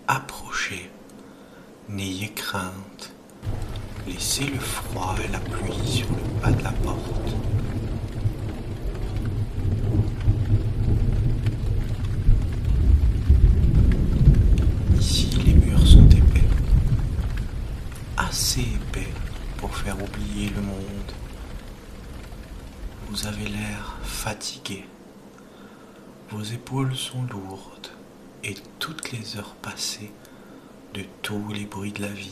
Approchez, n'ayez crainte, laissez le froid et la pluie sur le pas de la porte. Ici, les murs sont épais, assez épais pour faire oublier le monde. Vous avez l'air fatigué, vos épaules sont lourdes et toutes les heures passées, de tous les bruits de la ville,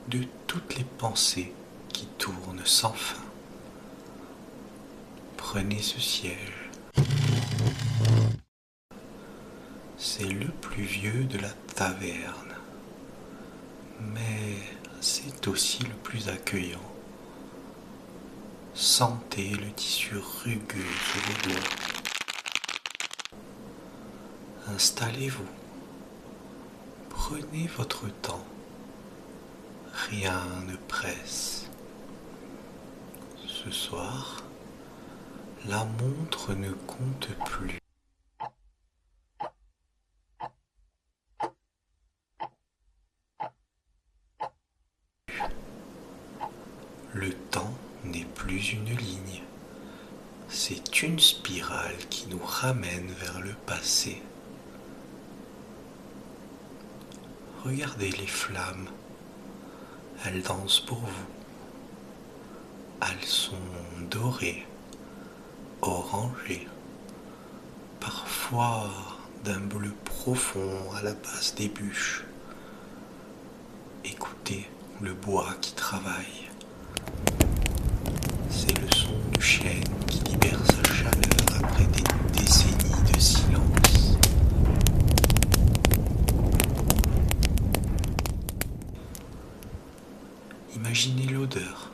de toutes les pensées qui tournent sans fin. Prenez ce siège. C'est le plus vieux de la taverne, mais c'est aussi le plus accueillant. Sentez le tissu rugueux sous vos doigts. Installez-vous. Prenez votre temps. Rien ne presse. Ce soir, la montre ne compte plus. Le temps n'est plus une ligne. C'est une spirale qui nous ramène vers le passé. Regardez les flammes. Elles dansent pour vous. Elles sont dorées, orangées, parfois d'un bleu profond à la base des bûches. Écoutez le bois qui travaille. C'est le son du chêne qui libère sa chaleur après des décennies de silence. Imaginez l'odeur.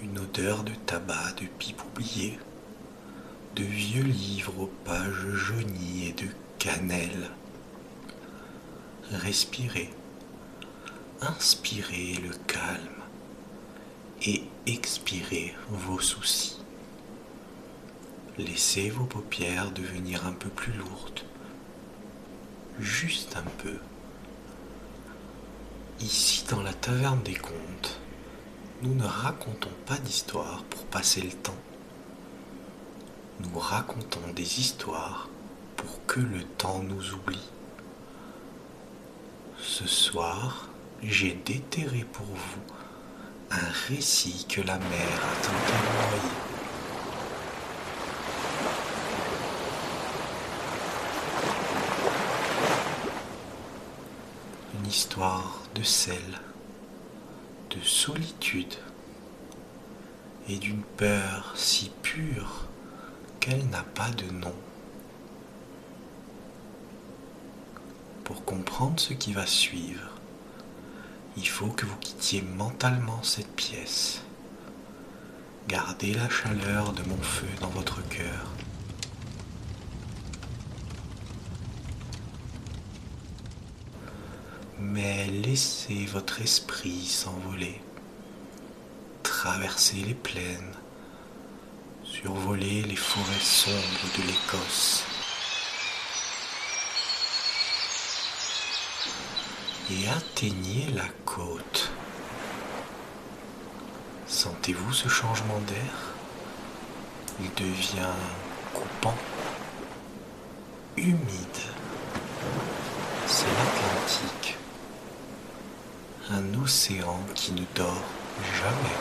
Une odeur de tabac, de pipe oubliée, de vieux livres aux pages jaunies et de cannelle. Respirez, inspirez le calme et expirez vos soucis. Laissez vos paupières devenir un peu plus lourdes, juste un peu. Ici, dans la taverne des contes, nous ne racontons pas d'histoires pour passer le temps. Nous racontons des histoires pour que le temps nous oublie. Ce soir, j'ai déterré pour vous un récit que la mer a tenté de noyer. Une histoire de sel, de solitude et d'une peur si pure qu'elle n'a pas de nom. Pour comprendre ce qui va suivre, il faut que vous quittiez mentalement cette pièce. Gardez la chaleur de mon feu dans votre cœur. Mais laissez votre esprit s'envoler, traverser les plaines, survoler les forêts sombres de l'Écosse et atteignez la côte. Sentez-vous ce changement d'air? Il devient coupant, humide. C'est l'Atlantique. Un océan qui ne dort jamais.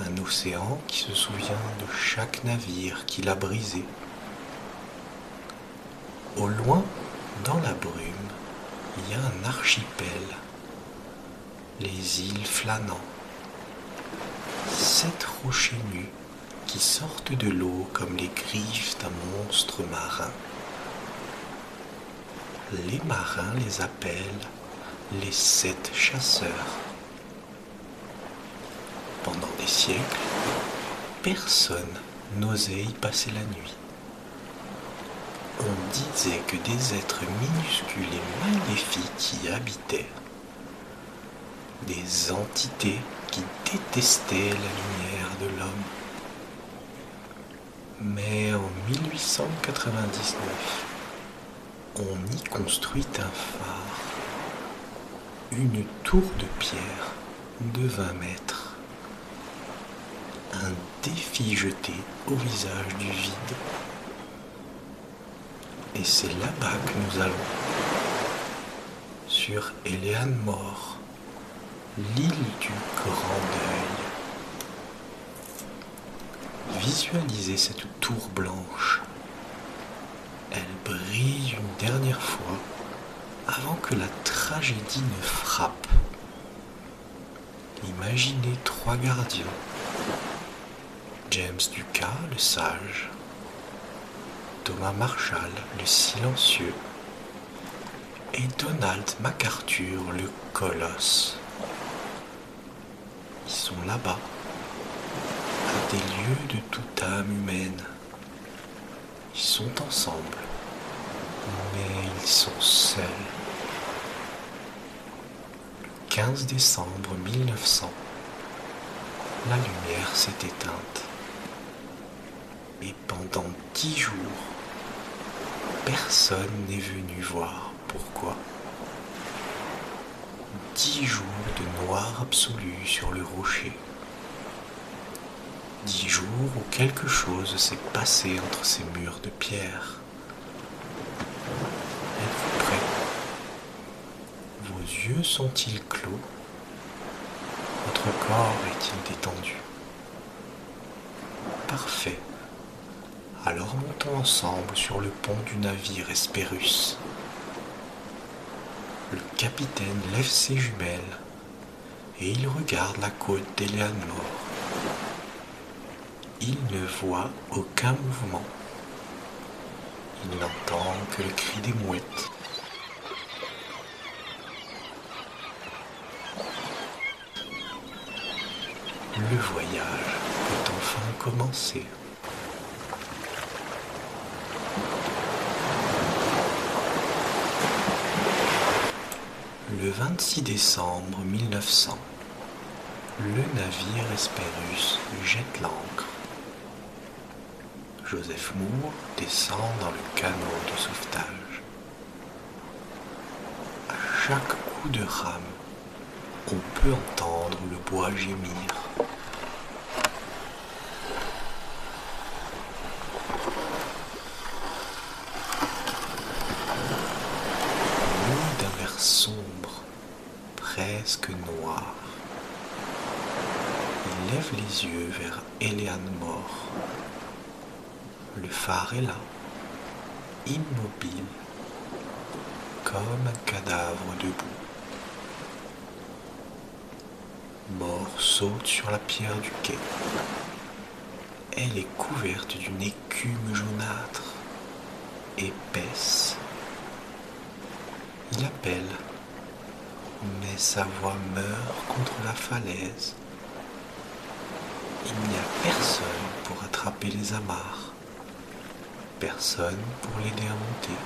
Un océan qui se souvient de chaque navire qu'il a brisé. Au loin, dans la brume, il y a un archipel. Les îles Flânants. 7 rochers nus qui sortent de l'eau comme les griffes d'un monstre marin. Les marins les appellent les 7 chasseurs. Pendant des siècles, personne n'osait y passer la nuit. On disait que des êtres minuscules et maléfiques y habitaient. Des entités qui détestaient la lumière de l'homme. Mais en 1899, On y construit un phare, une tour de pierre de 20 mètres, un défi jeté au visage du vide. Et c'est là-bas que nous allons, sur Eleanmore, l'île du Grand Deuil. Visualisez cette tour blanche. Elle brille une dernière fois avant que la tragédie ne frappe. Imaginez 3 gardiens. James Ducas, le sage. Thomas Marshall, le silencieux. Et Donald MacArthur, le colosse. Ils sont là-bas, à des lieux de toute âme humaine. Ils sont ensemble, mais ils sont seuls. Le 15 décembre 1900, la lumière s'est éteinte. Et pendant 10 jours, personne n'est venu voir pourquoi. 10 jours de noir absolu sur le rocher. 10 jours où quelque chose s'est passé entre ces murs de pierre. Êtes-vous prêts? Vos yeux sont-ils clos? Votre corps est-il détendu? Parfait. Alors montons ensemble sur le pont du navire Hesperus. Le capitaine lève ses jumelles et il regarde la côte d'Eleanmore. Il ne voit aucun mouvement. Il n'entend que le cri des mouettes. Le voyage peut enfin commencer. Le 26 décembre 1900, le navire Hesperus jette l'ancre. Joseph Moore descend dans le canot de sauvetage. À chaque coup de rame, on peut entendre le bois gémir. Nuit d'un vert sombre, presque noir. Il lève les yeux vers Eleanmore. Le phare est là, immobile, comme un cadavre debout. Mort saute sur la pierre du quai. Elle est couverte d'une écume jaunâtre, épaisse. Il appelle, mais sa voix meurt contre la falaise. Il n'y a personne pour attraper les amarres. Personne pour l'aider à monter.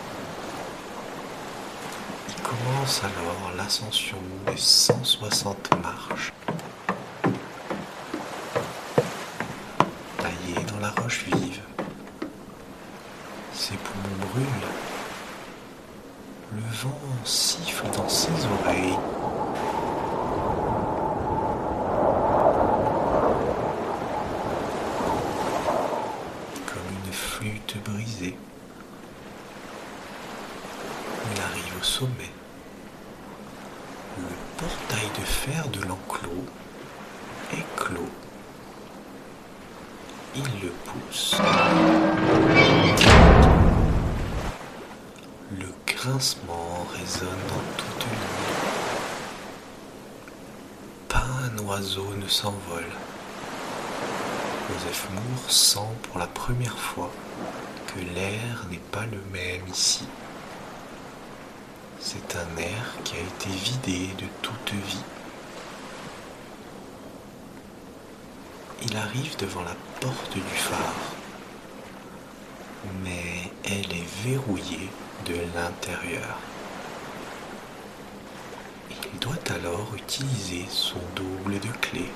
Il commence alors l'ascension des 160 marches. Taillé dans la roche vive. Ses poumons brûlent. Le vent siffle dans ses oreilles. Flûte brisée. Il arrive au sommet. Le portail de fer de l'enclos est clos. Il le pousse. Le grincement résonne dans toute l'île. Pas un oiseau ne s'envole. Joseph Moore sent pour la première fois que l'air n'est pas le même ici. C'est un air qui a été vidé de toute vie. Il arrive devant la porte du phare, mais elle est verrouillée de l'intérieur. Il doit alors utiliser son double de clé.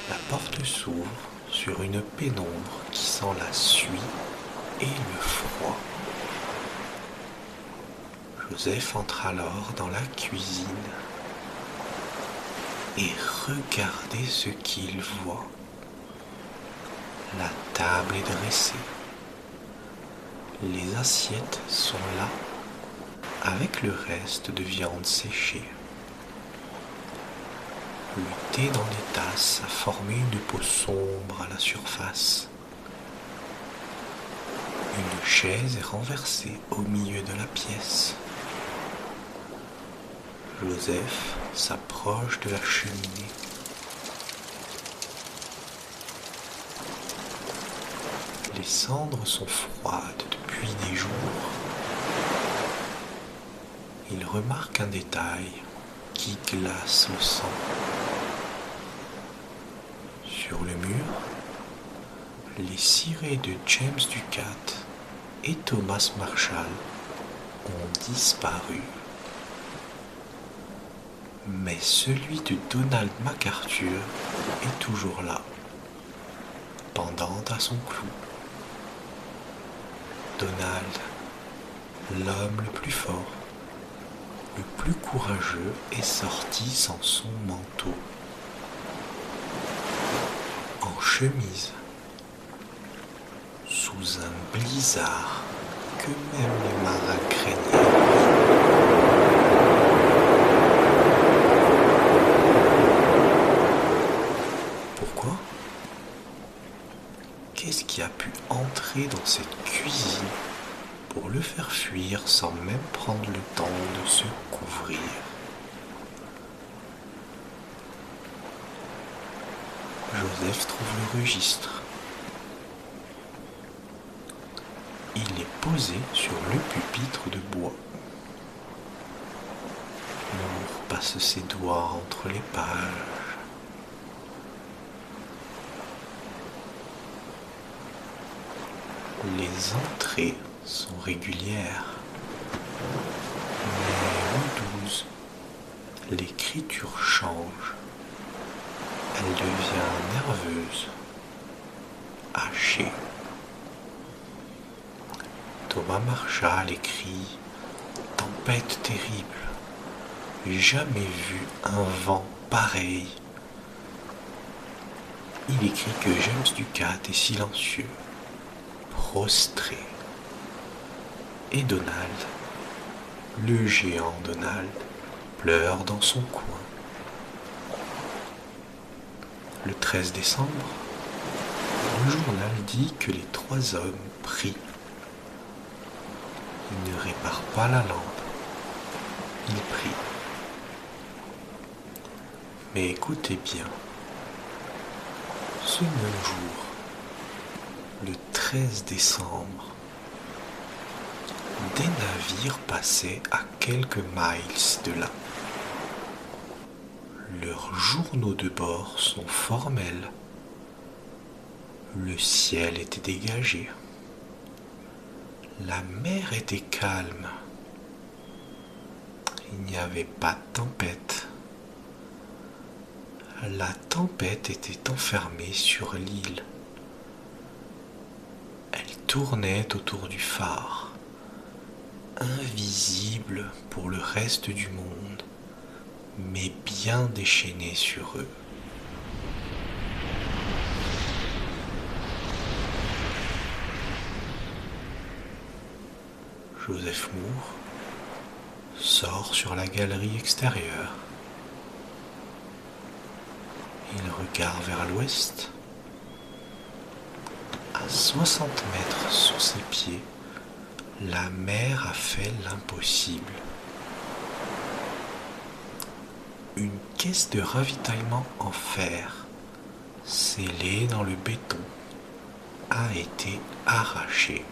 La porte s'ouvre sur une pénombre qui sent la suie et le froid. Joseph entre alors dans la cuisine et regardez ce qu'il voit. La table est dressée. Les assiettes sont là avec le reste de viande séchée. Le thé dans les tasses a formé une peau sombre à la surface. Une chaise est renversée au milieu de la pièce. Joseph s'approche de la cheminée. Les cendres sont froides depuis des jours. Il remarque un détail qui glace le sang. Sur le mur, les cirés de James Ducat et Thomas Marshall ont disparu. Mais celui de Donald MacArthur est toujours là, pendant à son clou. Donald, l'homme le plus fort, le plus courageux, est sorti sans son manteau, en chemise, sous un blizzard que même les marins craignaient. Pourquoi ? Qu'est-ce qui a pu entrer dans cette cuisine pour le faire fuir sans même prendre le temps de se couvrir ? Joseph trouve le registre. Il est posé sur le pupitre de bois. Moore passe ses doigts entre les pages. Les entrées sont régulières, mais au 12, l'écriture change. Elle devient nerveuse, hachée. Thomas Marshall écrit « Tempête terrible, jamais vu un vent pareil ». Il écrit que James Ducat est silencieux, prostré. Et Donald, le géant Donald, pleure dans son coin. Le 13 décembre, le journal dit que les 3 hommes prient. Ils ne réparent pas la lampe, ils prient. Mais écoutez bien, ce même jour, le 13 décembre, des navires passaient à quelques miles de là. Leurs journaux de bord sont formels. Le ciel était dégagé. La mer était calme. Il n'y avait pas de tempête. La tempête était enfermée sur l'île. Elle tournait autour du phare, invisible pour le reste du monde, mais bien déchaînée sur eux. Joseph Moore sort sur la galerie extérieure. Il regarde vers l'ouest. À 60 mètres sous ses pieds, la mer a fait l'impossible. Une caisse de ravitaillement en fer, scellée dans le béton, a été arrachée.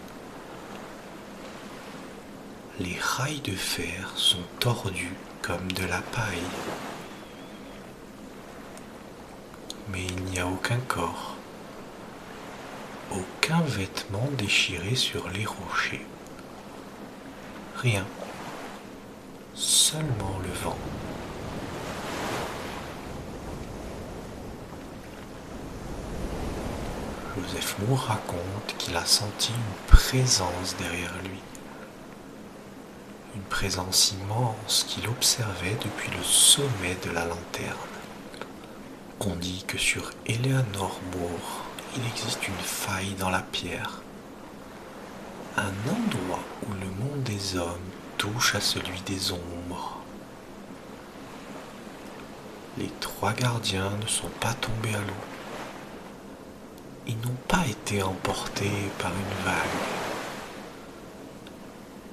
Les rails de fer sont tordus comme de la paille. Mais il n'y a aucun corps, aucun vêtement déchiré sur les rochers. Rien, seulement le vent. Joseph Moore raconte qu'il a senti une présence derrière lui. Une présence immense qu'il observait depuis le sommet de la lanterne. On dit que sur Eleanor Moore, il existe une faille dans la pierre. Un endroit où le monde des hommes touche à celui des ombres. Les 3 gardiens ne sont pas tombés à l'eau. Ils n'ont pas été emportés par une vague.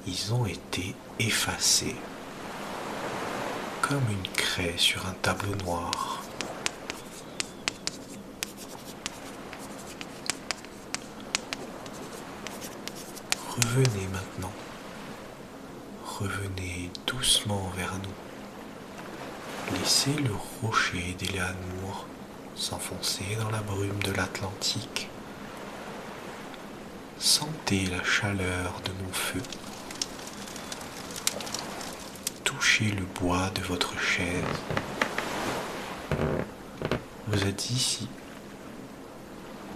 Ils ont été effacés, comme une craie sur un tableau noir. Revenez maintenant. Revenez doucement vers nous. Laissez le rocher d'Eleanor Moore s'enfoncer dans la brume de l'Atlantique. Sentez la chaleur de mon feu. Touchez le bois de votre chaise. Vous êtes ici.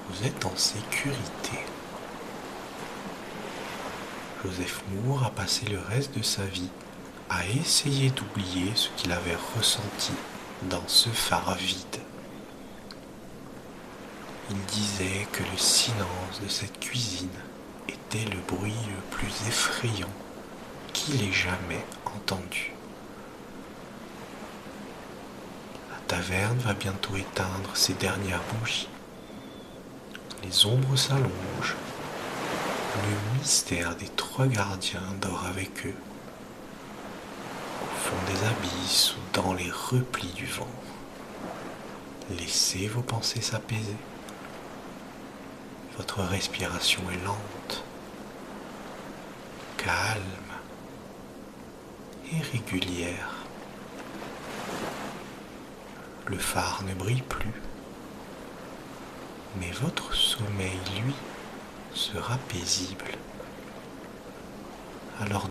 Vous êtes en sécurité. Joseph Moore a passé le reste de sa vie à essayer d'oublier ce qu'il avait ressenti dans ce phare vide. Il disait que le silence de cette cuisine était le bruit le plus effrayant qu'il ait jamais entendu. La taverne va bientôt éteindre ses dernières bougies. Les ombres s'allongent. Le mystère des 3 gardiens dort avec eux, au fond des abysses ou dans les replis du vent. Laissez vos pensées s'apaiser. Votre respiration est lente, calme et régulière. Le phare ne brille plus, mais votre sommeil, lui, sera paisible. Alors